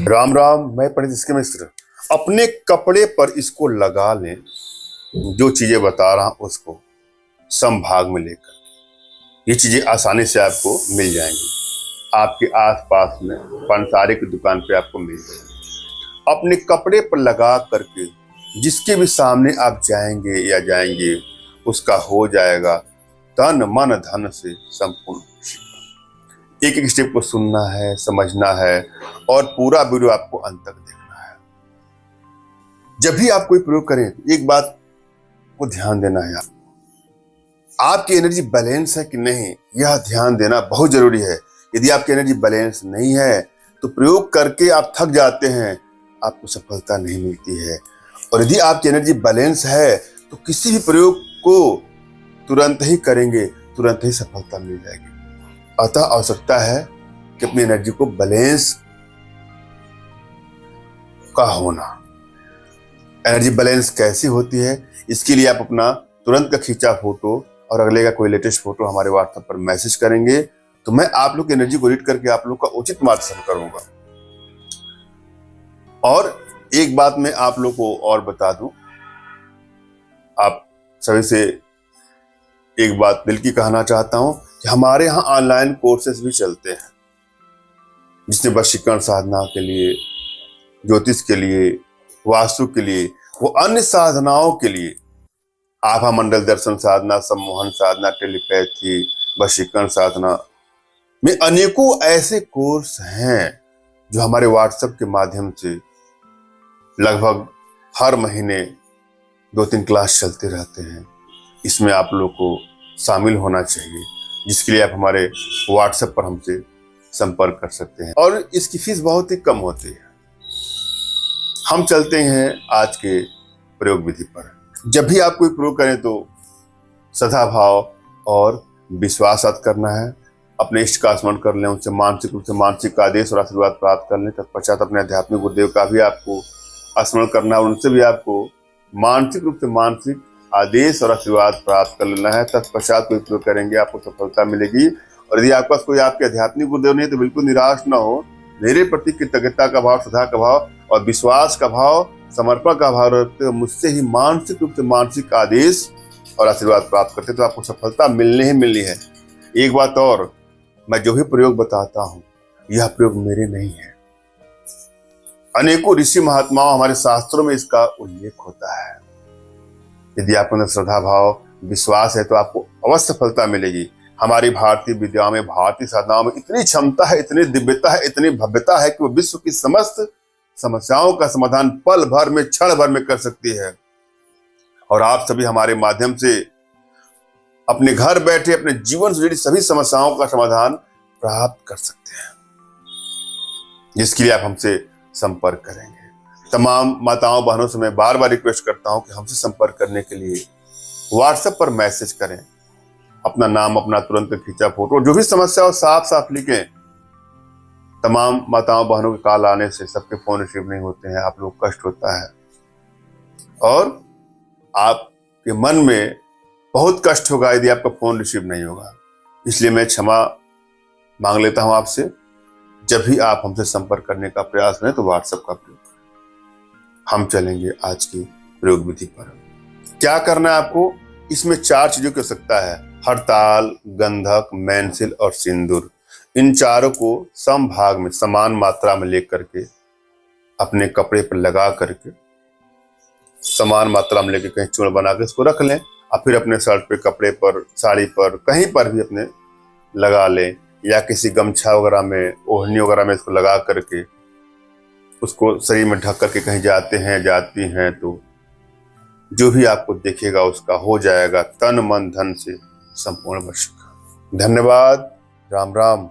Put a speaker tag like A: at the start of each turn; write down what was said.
A: राम राम। मैं पंडित इसके मिश्र। अपने कपड़े पर इसको लगा लें। जो चीजें बता रहा हूं उसको संभाग में लेकर ये चीजें आसानी से आपको मिल जाएंगी। आपके आसपास में पंसारे की दुकान पे आपको मिल जाएगी। अपने कपड़े पर लगा करके जिसके भी सामने आप जाएंगे या जाएंगे उसका हो जाएगा तन मन धन से संपूर्ण। एक एक स्टेप को सुनना है, समझना है और पूरा वीडियो आपको अंत तक देखना है। जब भी आप कोई प्रयोग करें तो एक बात को ध्यान देना है, आपकी एनर्जी बैलेंस है कि नहीं, यह ध्यान देना बहुत जरूरी है। यदि आपकी एनर्जी बैलेंस नहीं है तो प्रयोग करके आप थक जाते हैं, आपको सफलता नहीं मिलती है। और यदि आपकी एनर्जी बैलेंस है तो किसी भी प्रयोग को तुरंत ही करेंगे, तुरंत ही सफलता मिल जाएगी। अतः आवश्यकता है कि अपनी एनर्जी को बैलेंस का होना। एनर्जी बैलेंस कैसी होती है, इसके लिए आप अपना तुरंत का खींचा फोटो और अगले का कोई लेटेस्ट फोटो हमारे व्हाट्सएप पर मैसेज करेंगे तो मैं आप लोग की एनर्जी को रीड करके आप लोग का उचित मार्गदर्शन करूंगा। और एक बात मैं आप लोग को और बता दूं, आप सभी से एक बात दिल की कहना चाहता हूं कि हमारे यहाँ ऑनलाइन कोर्सेज भी चलते हैं, जिसमें वशीकरण साधना के लिए, ज्योतिष के लिए, वास्तु के लिए, वो अन्य साधनाओं के लिए, आभा मंडल दर्शन साधना, सम्मोहन साधना, टेलीपैथी, वशीकरण साधना में अनेकों ऐसे कोर्स हैं जो हमारे व्हाट्सएप के माध्यम से लगभग हर महीने 2-3 क्लास चलते रहते हैं। इसमें आप लोग को शामिल होना चाहिए, जिसके लिए आप हमारे व्हाट्सएप पर हमसे संपर्क कर सकते हैं और इसकी फीस बहुत ही कम होती है। हम चलते हैं आज के प्रयोग विधि पर। जब भी आप कोई प्रयोग करें तो सदा भाव और विश्वास साथ करना है। अपने इष्ट का स्मरण कर लें, उनसे मानसिक रूप से मानसिक आदेश और आशीर्वाद प्राप्त कर लें। तत्पश्चात अपने आध्यात्मिक गुरुदेव का भी आपको स्मरण करना है, उनसे भी आपको मानसिक रूप से मानसिक आदेश और आशीर्वाद प्राप्त कर लेना है। तत्पश्चात कोई प्रयोग करेंगे आपको सफलता मिलेगी। और यदि आपके पास कोई आपके आध्यात्मिक गुरुदेव नहीं है तो बिल्कुल निराश ना हो। मेरे प्रति कृतज्ञता का भाव, श्रद्धा का भाव और विश्वास का भाव, समर्पण का भाव रखते हो, मुझसे ही मानसिक रूप से मानसिक आदेश और आशीर्वाद प्राप्त करते तो आपको सफलता मिलनी ही मिलनी है। एक बात और, मैं जो भी प्रयोग बताता हूं यह प्रयोग मेरे नहीं है, अनेकों ऋषि महात्माओं हमारे शास्त्रों में इसका उल्लेख होता है। यदि आपके अंदर श्रद्धा भाव विश्वास है तो आपको अवश्य सफलता मिलेगी। हमारी भारतीय विद्याओं में, भारतीय साधनाओं में इतनी क्षमता है, इतनी दिव्यता है, इतनी भव्यता है कि वो विश्व की समस्त समस्याओं का समाधान पल भर में, क्षण भर में कर सकती है। और आप सभी हमारे माध्यम से अपने घर बैठे अपने जीवन से जुड़ी सभी समस्याओं का समाधान प्राप्त कर सकते हैं, जिसके लिए आप हमसे संपर्क करेंगे। तमाम माताओं बहनों से मैं बार बार रिक्वेस्ट करता हूं कि हमसे संपर्क करने के लिए व्हाट्सएप पर मैसेज करें। अपना नाम, अपना तुरंत खींचा फोटो, जो भी समस्या हो साफ साफ लिखें। तमाम माताओं बहनों के कॉल आने से सबके फोन रिसीव नहीं होते हैं, आप लोग कष्ट होता है और आपके मन में बहुत कष्ट होगा यदि आपका फोन रिसीव नहीं होगा। इसलिए मैं क्षमा मांग लेता हूं आपसे। जब भी आप हमसे संपर्क करने का प्रयास करें तो व्हाट्सएप का प्रयोग करें। हम चलेंगे आज की प्रयोग विधि पर। क्या करना है आपको, इसमें 4 चीजों की आवश्यकता है। हड़ताल, गंधक, मैनसिल और सिंदूर। इन चारों को समभाग में, समान मात्रा में लेकर के अपने कपड़े पर लगा करके समान मात्रा में लेकर कहीं चूर्ण बना के इसको रख लें और फिर अपने शर्ट पे, कपड़े पर, साड़ी पर, कहीं पर भी अपने लगा लें या किसी गमछा वगैरह में, ओढ़नी वगैरह में इसको लगा करके उसको शरीर में ढक करके कहीं जाते हैं, जाती हैं तो जो भी आपको देखेगा उसका हो जाएगा तन मन धन से संपूर्ण वश। धन्यवाद। राम राम।